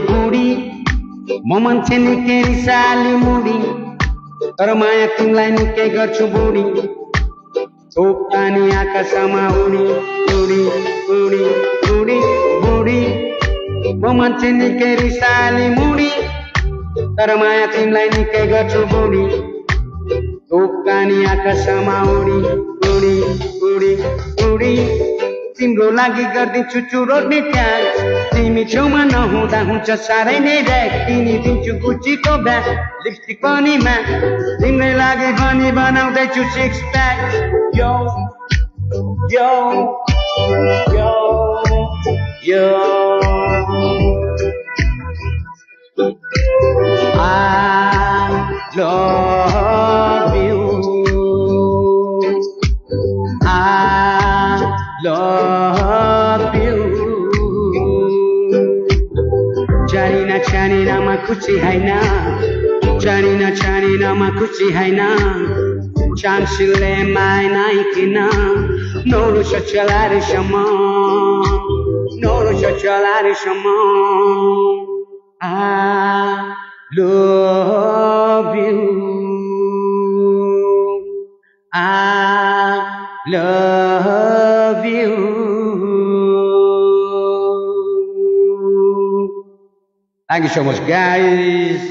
बुढी म मान्छे निकै रिसाली मुडी तर माया तिमीलाई निकै गर्छु बुढी चोक्कानी आकाशमा उडी उडी उडी उडी बुढी म मान्छे निकै रिसाली मुडी तर माया तिमीलाई निकै गर्छु बुढी चोक्कानी आकाशमा उडी उडी उडी उडी तिम्रो लागि गर्दिन्छु चुरोट्ने त्याग तिमी छेउमा नहुँदा हुन्छ साह्रै नै र्याक किनिदिन्छु गुच्चीको ब्याग लिपस्टिक पनि म्याक तिम्रै लागि पनि बनाउँदैछु सिक्स प्याक यो यो यो यो I love you I love you जानिन छानिनमा खुसी हैन जानिन छानिनमा खुसी हैन चान्सले माय नाइकिन नोरो चलारेसम्म नोरो चलारेसम्म I love you I love you Thank you so much guys.